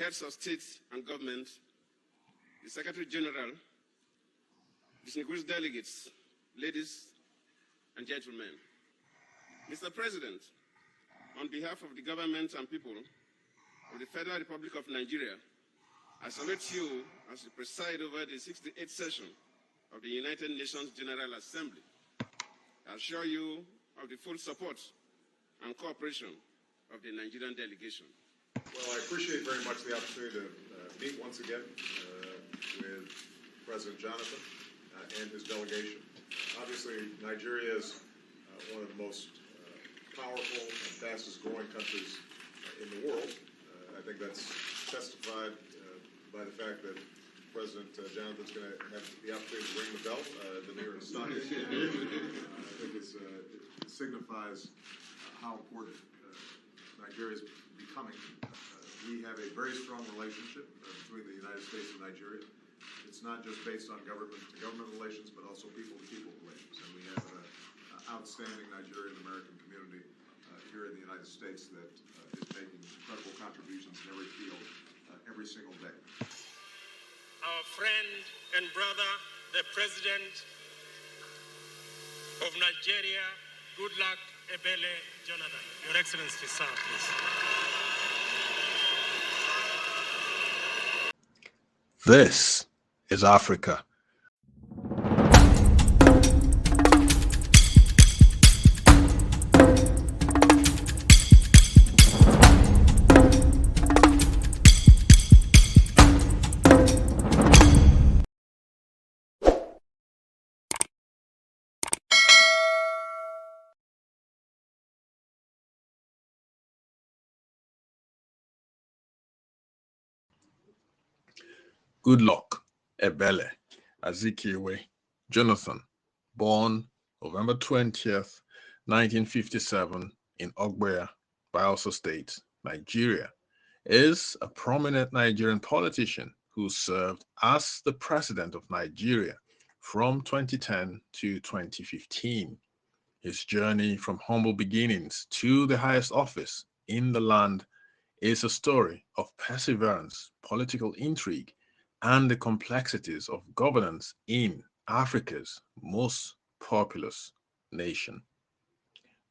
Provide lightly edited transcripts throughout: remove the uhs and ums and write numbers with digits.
heads of states and government, the Secretary General, distinguished delegates, ladies and gentlemen. Mr. President, on behalf of the government and people of the Federal Republic of Nigeria, I salute you as you preside over the 68th session of the United Nations General Assembly. I assure you of the full support and cooperation of the Nigerian delegation. Well, I appreciate very much the opportunity to meet once again with President Jonathan and his delegation. Obviously, Nigeria is one of the most powerful and fastest growing countries in the world. I think that's testified by the fact that President Jonathan's going to have the opportunity to ring the bell at the New York Stock Exchange. I think it signifies how important Nigeria is becoming. We have a very strong relationship between the United States and Nigeria. It's not just based on government-to-government relations, but also people-to-people relations. And we have an outstanding Nigerian-American community here in the United States that is making incredible contributions in every field, every single day. Our friend and brother, the President of Nigeria, Goodluck Ebele Jonathan. Your Excellency, sir, please. This is Africa. Goodluck Ebele Jonathan, born November 20th, 1957 in Ogboya, Bayelsa State, Nigeria, is a prominent Nigerian politician who served as the President of Nigeria from 2010 to 2015. His journey from humble beginnings to the highest office in the land is a story of perseverance, political intrigue, and the complexities of governance in Africa's most populous nation.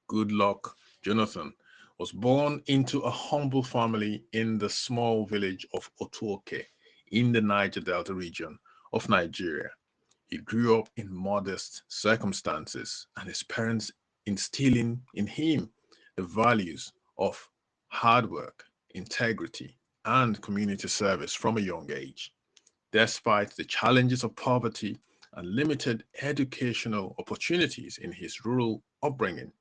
Goodluck Jonathan was born into a humble family in the small village of Otuoke in the Niger Delta region of Nigeria. He grew up in modest circumstances, and his parents instilling in him the values of hard work, integrity, and community service from a young age. Despite the challenges of poverty and limited educational opportunities in his rural upbringing,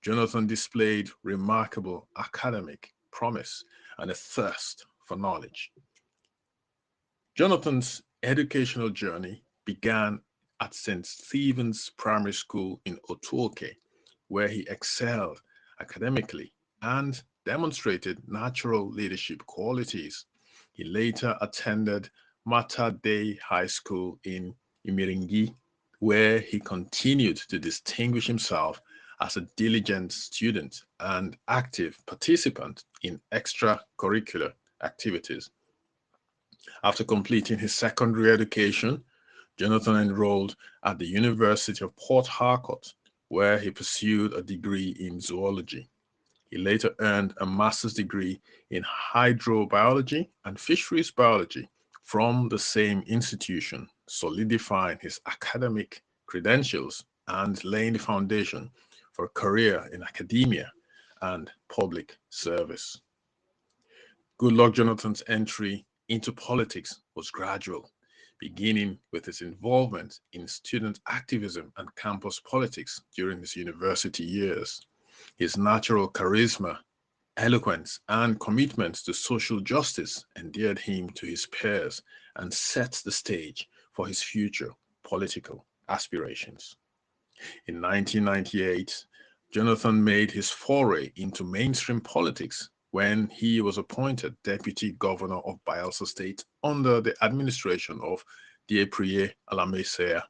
Jonathan displayed remarkable academic promise and a thirst for knowledge. Jonathan's educational journey began at St. Stephen's Primary School in Otuoke, where he excelled academically and demonstrated natural leadership qualities. He later attended Mater Dei High School in Imiringi, where he continued to distinguish himself as a diligent student and active participant in extracurricular activities. After completing his secondary education, Jonathan enrolled at the University of Port Harcourt, where he pursued a degree in zoology. He later earned a master's degree in hydrobiology and fisheries biology from the same institution, solidifying his academic credentials and laying the foundation for a career in academia and public service. Goodluck Jonathan's entry into politics was gradual, beginning with his involvement in student activism and campus politics during his university years. His natural charisma, eloquence, and commitment to social justice endeared him to his peers and set the stage for his future political aspirations. In 1998, Jonathan made his foray into mainstream politics when he was appointed Deputy Governor of Bayelsa State under the administration of Dieprie Alamesea.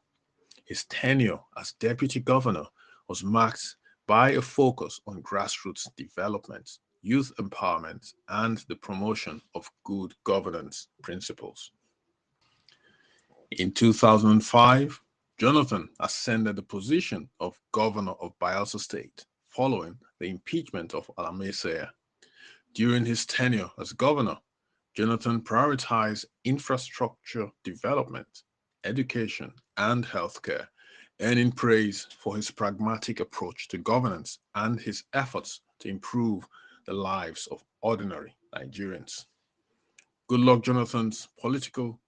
His tenure as Deputy Governor was marked by a focus on grassroots development youth empowerment, and the promotion of good governance principles. In 2005, Jonathan ascended the position of governor of Bayelsa State following the impeachment of Alamesea. During his tenure as governor, Jonathan prioritized infrastructure development, education, and healthcare, earning praise for his pragmatic approach to governance and his efforts to improve the lives of ordinary Nigerians. Goodluck Jonathan's political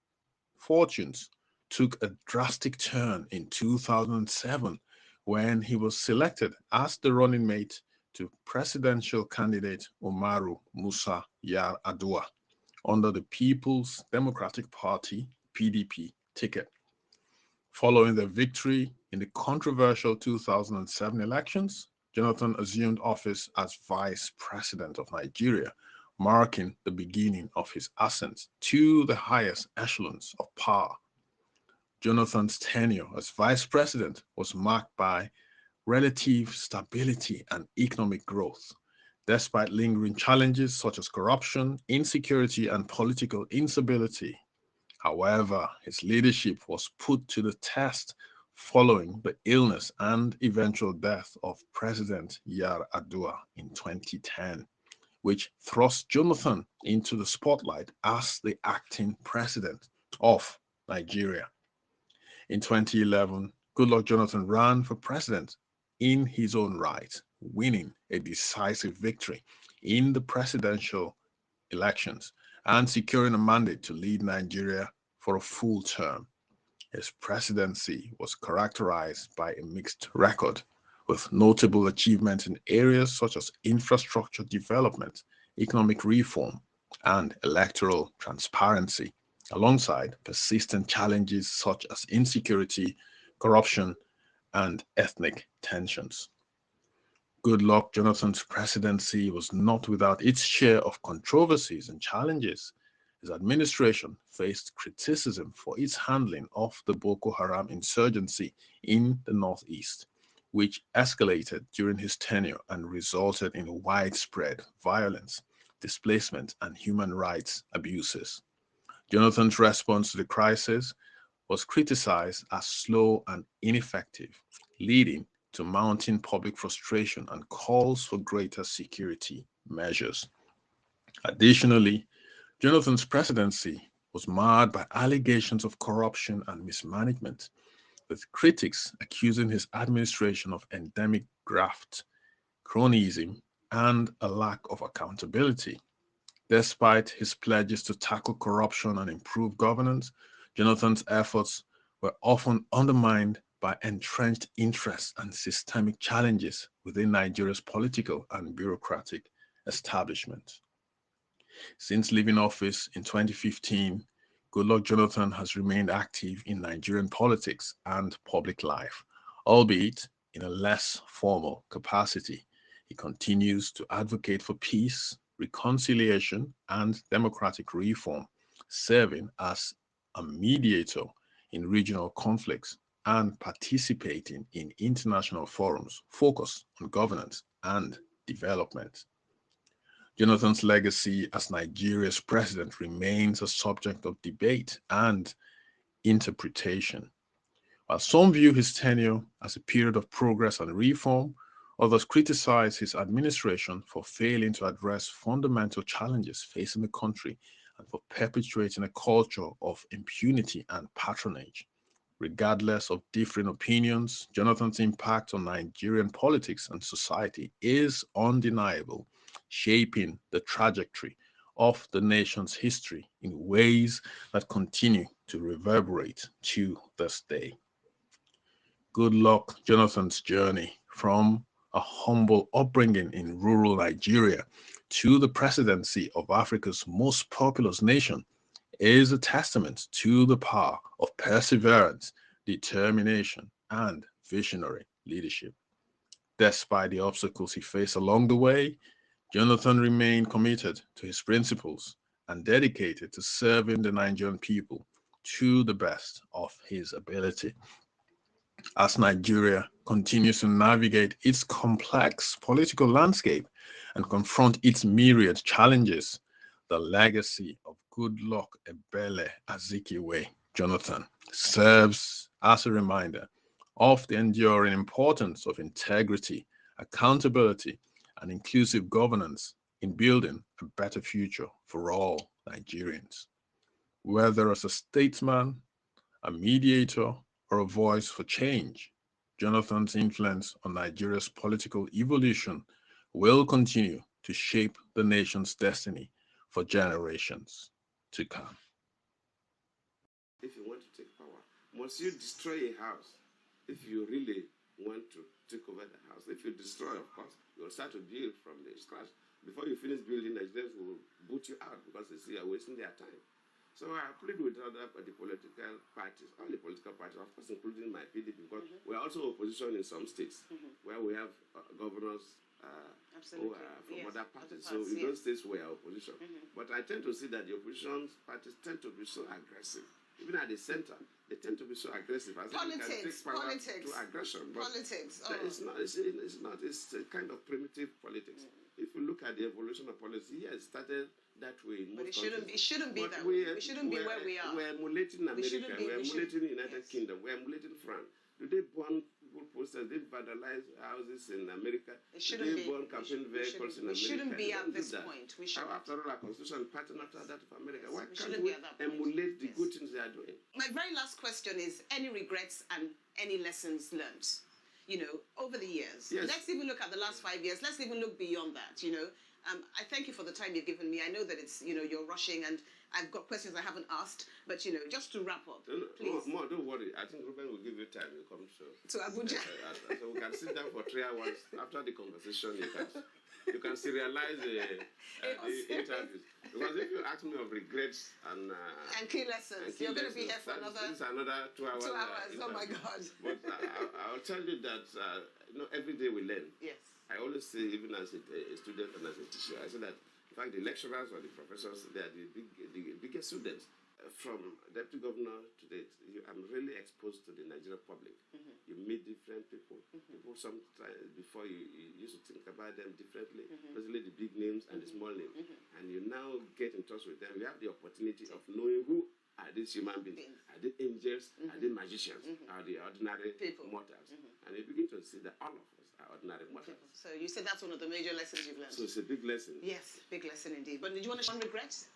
fortunes took a drastic turn in 2007 when he was selected as the running mate to presidential candidate Umaru Musa Yar'Adua under the People's Democratic Party (PDP) ticket. Following their victory in the controversial 2007 elections, Jonathan assumed office as Vice President of Nigeria, marking the beginning of his ascent to the highest echelons of power. Jonathan's tenure as Vice President was marked by relative stability and economic growth, despite lingering challenges such as corruption, insecurity, and political instability. However, his leadership was put to the test following the illness and eventual death of President Yar'Adua in 2010, which thrust Jonathan into the spotlight as the acting president of Nigeria. In 2011, Goodluck Jonathan ran for president in his own right, winning a decisive victory in the presidential elections and securing a mandate to lead Nigeria for a full term. His presidency was characterized by a mixed record, with notable achievements in areas such as infrastructure development, economic reform, and electoral transparency, alongside persistent challenges such as insecurity, corruption, and ethnic tensions. Goodluck Jonathan's presidency was not without its share of controversies and challenges. His administration faced criticism for its handling of the Boko Haram insurgency in the northeast, which escalated during his tenure and resulted in widespread violence, displacement, and human rights abuses. Jonathan's response to the crisis was criticized as slow and ineffective, leading to mounting public frustration and calls for greater security measures. Additionally, Jonathan's presidency was marred by allegations of corruption and mismanagement, with critics accusing his administration of endemic graft, cronyism, and a lack of accountability. Despite his pledges to tackle corruption and improve governance, Jonathan's efforts were often undermined by entrenched interests and systemic challenges within Nigeria's political and bureaucratic establishment. Since leaving office in 2015, Goodluck Jonathan has remained active in Nigerian politics and public life, albeit in a less formal capacity. He continues to advocate for peace, reconciliation, and democratic reform, serving as a mediator in regional conflicts and participating in international forums focused on governance and development. Jonathan's legacy as Nigeria's president remains a subject of debate and interpretation. While some view his tenure as a period of progress and reform, others criticize his administration for failing to address fundamental challenges facing the country and for perpetuating a culture of impunity and patronage. Regardless of differing opinions, Jonathan's impact on Nigerian politics and society is undeniable, shaping the trajectory of the nation's history in ways that continue to reverberate to this day. Goodluck Jonathan's journey from a humble upbringing in rural Nigeria to the presidency of Africa's most populous nation is a testament to the power of perseverance, determination, and visionary leadership. Despite the obstacles he faced along the way, Jonathan remained committed to his principles and dedicated to serving the Nigerian people to the best of his ability. As Nigeria continues to navigate its complex political landscape and confront its myriad challenges, the legacy of Goodluck Ebele Jonathan serves as a reminder of the enduring importance of integrity, accountability, and inclusive governance in building a better future for all Nigerians. Whether as a statesman, a mediator, or a voice for change, Jonathan's influence on Nigeria's political evolution will continue to shape the nation's destiny for generations to come. If you want to take power, must you destroy a house if you really want to take over the house? If you destroy, of course, you'll start to build from the scratch. Before you finish building, Nigerians will boot you out because they see you're wasting their time. So I plead with the political parties, all the political parties, of course, including my PDP, because we're also opposition in some states where we have governors who are from other parties. So in those states, we are opposition. But I tend to see that the opposition parties tend to be so aggressive. Even at the center, they tend to be so aggressive. As Politics. To aggression. But Politics. It's not. It's a kind of primitive politics. If you look at the evolution of policy, yes, it started that way. But it shouldn't be that way. We shouldn't be where we are. We're emulating America. We're emulating the United Kingdom. We're emulating France. Do they burn people posters? They vandalize houses in America. It shouldn't they burn campaign vehicles in America? We shouldn't be at this point. We shouldn't. After all, our constitution pattern after that of America. Why We can't shouldn't we be at that point. emulate the good things they are doing? My very last question is: any regrets and any lessons learned? You know, over the years. Yes. Let's even look at the last 5 years. Let's even look beyond that. You know, I thank you for the time you've given me. I know that it's, you know, you're rushing and I've got questions I haven't asked, but you know, just to wrap up, please. More, don't worry. I think Ruben will give you time. You come To Abuja. so we can sit down for 3 hours after the conversation. You can serialize the interviews. Because if you ask me of regrets and key lessons, you're going to be here for this is another 2 hours. 2 hours. Oh my God. But I'll tell you that every day we learn. Yes. I always say, even as a student and as a teacher, I say that, in fact, the lecturers or the professors, they are the biggest students. From deputy governor to date, I'm really exposed to the Nigerian public. You meet different people. People sometimes, before you used to think about them differently, especially the big names and the small names. And you now get in touch with them. You have the opportunity of knowing who are these human beings. Are they angels? Are they magicians? Are they ordinary mortals? And you begin to see that all of us are ordinary mortals. So you said that's one of the major lessons you've learned. So it's a big lesson. Yes, big lesson indeed. But did you want to share regrets?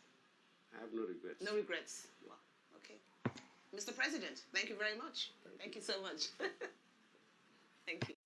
I have no regrets. No regrets. Wow. Okay. Mr. President, thank you very much. Thank you so much. Thank you.